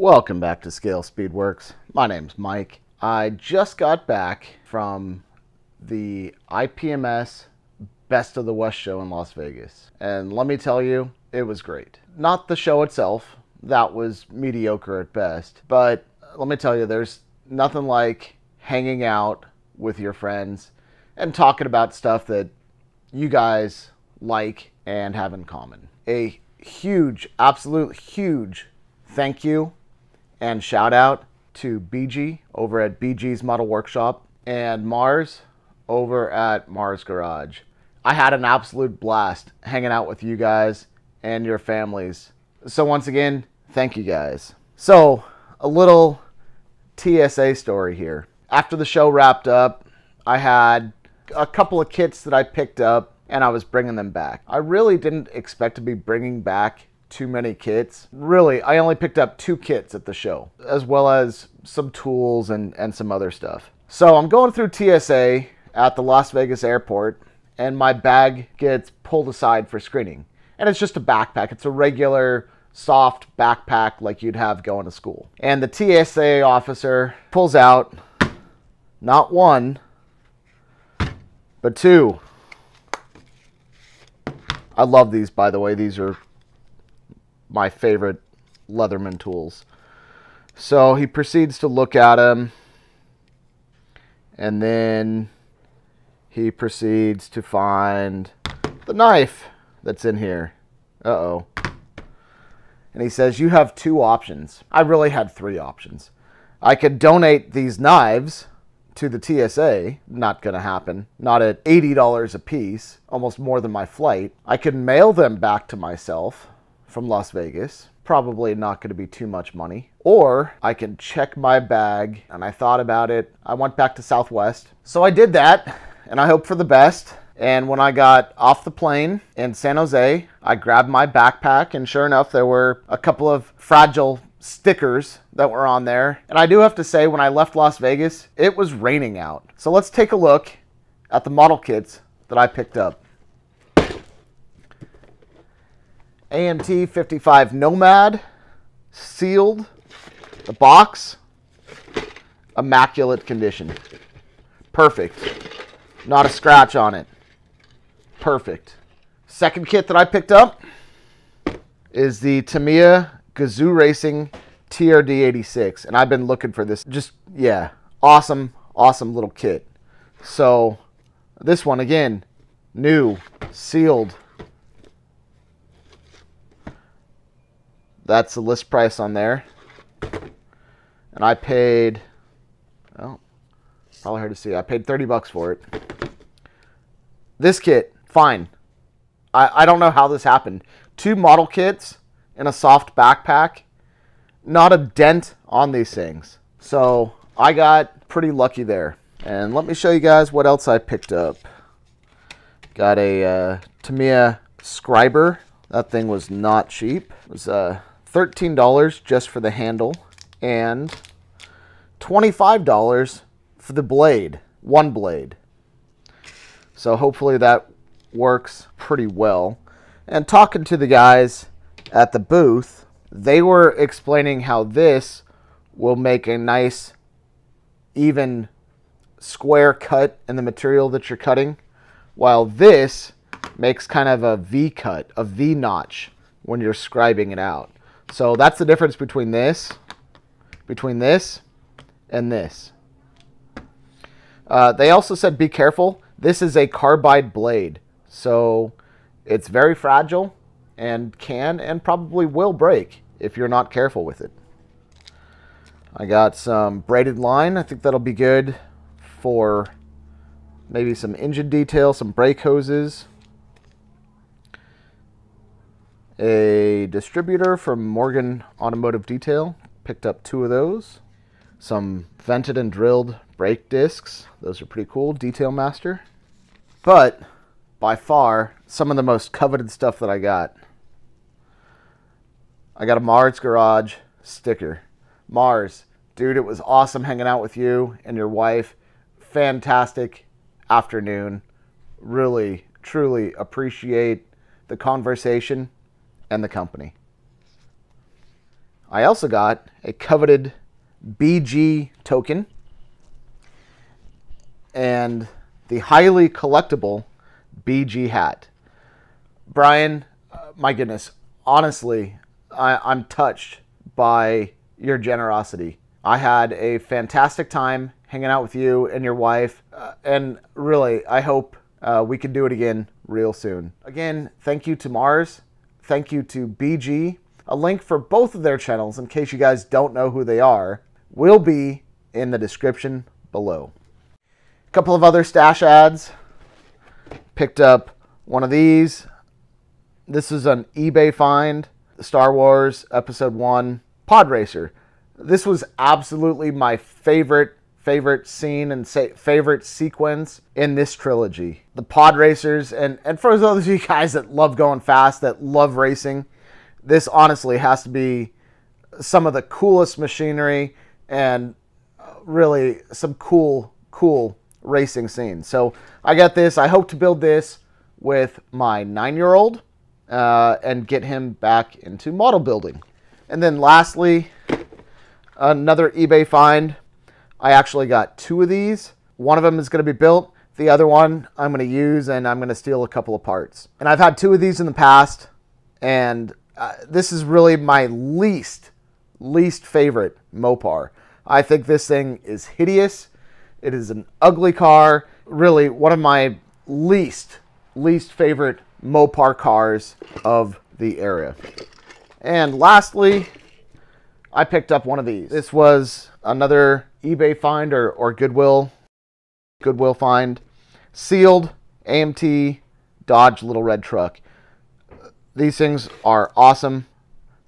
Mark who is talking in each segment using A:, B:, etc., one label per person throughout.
A: Welcome back to Scalespeedworks. My name's Mike. I just got back from the IPMS Best of the West show in Las Vegas. And let me tell you, it was great. Not the show itself. That was mediocre at best. But let me tell you, there's nothing like hanging out with your friends and talking about stuff that you guys like and have in common. A huge, absolute huge thank you and shout out to BG over at BG's Model Workshop and Mars over at Mars Garage. I had an absolute blast hanging out with you guys and your families. So once again, thank you guys. So a little TSA story here. After the show wrapped up, I had a couple of kits that I picked up and I was bringing them back. I really didn't expect to be bringing back too many kits. Really, I only picked up 2 kits at the show, as well as some tools and some other stuff. So I'm going through TSA at the Las Vegas airport, and my bag gets pulled aside for screening. And it's just a backpack. It's a regular soft backpack like you'd have going to school. And the TSA officer pulls out not 1, but 2. I love these, by the way. These are my favorite Leatherman tools. So he proceeds to look at them, and then he proceeds to find the knife that's in here. Uh-oh. And he says, you have 2 options. I really had 3 options. I could donate these knives to the TSA. Not gonna happen. Not at $80 a piece, almost more than my flight. I could mail them back to myself from Las Vegas. Probably not going to be too much money. Or I can check my bag, and I thought about it. I went back to Southwest. So I did that, and I hope for the best. And when I got off the plane in San Jose, I grabbed my backpack, and sure enough, there were a couple of fragile stickers that were on there. And I do have to say, when I left Las Vegas, it was raining out. So let's take a look at the model kits that I picked up. AMT 55 Nomad, sealed, the box, immaculate condition. Perfect. Not a scratch on it. Perfect. Second kit that I picked up is the Tamiya Gazoo Racing TRD 86. And I've been looking for this. Just, yeah, awesome, awesome little kit. So this one, again, new, sealed. That's the list price on there. And I paid, well, probably hard to see. I paid 30 bucks for it. This kit, fine. I don't know how this happened. 2 model kits in a soft backpack. Not a dent on these things. So I got pretty lucky there. And let me show you guys what else I picked up. Got a Tamiya Scriber. That thing was not cheap. It was $13 just for the handle and $25 for the blade, 1 blade. So hopefully that works pretty well. And talking to the guys at the booth, they were explaining how this will make a nice even square cut in the material that you're cutting, while this makes kind of a V cut, a V notch when you're scribing it out. So that's the difference between this and this. They also said be careful. This is a carbide blade, so it's very fragile and can and probably will break if you're not careful with it. I got some braided line. I think that'll be good for maybe some engine detail, some brake hoses. A distributor from Morgan Automotive Detail. Picked up 2 of those. Some vented and drilled brake discs. Those are pretty cool. Detail Master. But by far, some of the most coveted stuff that I got a Mars Garage sticker. Mars, dude, it was awesome hanging out with you and your wife. Fantastic afternoon. Really, truly appreciate the conversation and the company. I also got a coveted BG token and the highly collectible BG hat. Bryan, my goodness, honestly, I'm touched by your generosity. I had a fantastic time hanging out with you and your wife, and really, I hope we can do it again real soon. Again, thank you to Mars. Thank you to BG. A link for both of their channels, in case you guys don't know who they are, will be in the description below. A couple of other stash ads. Picked up one of these. This is an eBay find. Star Wars Episode 1 Pod Racer. This was absolutely my favorite scene and favorite sequence in this trilogy. The pod racers, and for those of you guys that love going fast, that love racing, this honestly has to be some of the coolest machinery and really some cool racing scenes. So I got this. I hope to build this with my 9-year-old and get him back into model building. And then lastly, another eBay find. I actually got 2 of these. One of them is going to be built. The other one I'm going to use, and I'm going to steal a couple of parts. And I've had 2 of these in the past, and this is really my least favorite Mopar. I think this thing is hideous. It is an ugly car. Really one of my least favorite Mopar cars of the era. And lastly, I picked up one of these. This was another eBay find or Goodwill find. Sealed AMT Dodge Little Red Truck. These things are awesome.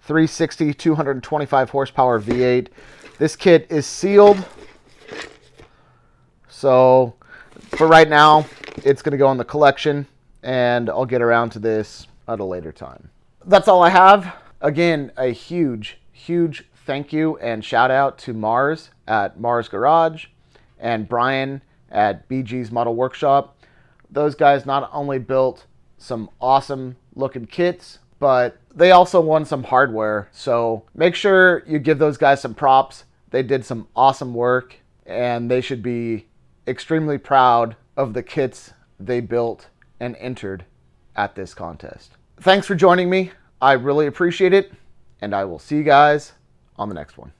A: 360, 225 horsepower V8. This kit is sealed. So for right now, it's going to go in the collection, and I'll get around to this at a later time. That's all I have. Again, a huge thank you and shout out to Mars at Mars Garage and Bryan at BG's Model Workshop. Those guys not only built some awesome looking kits, but they also won some hardware. So make sure you give those guys some props. They did some awesome work, and they should be extremely proud of the kits they built and entered at this contest. Thanks for joining me. I really appreciate it, and I will see you guys on the next one.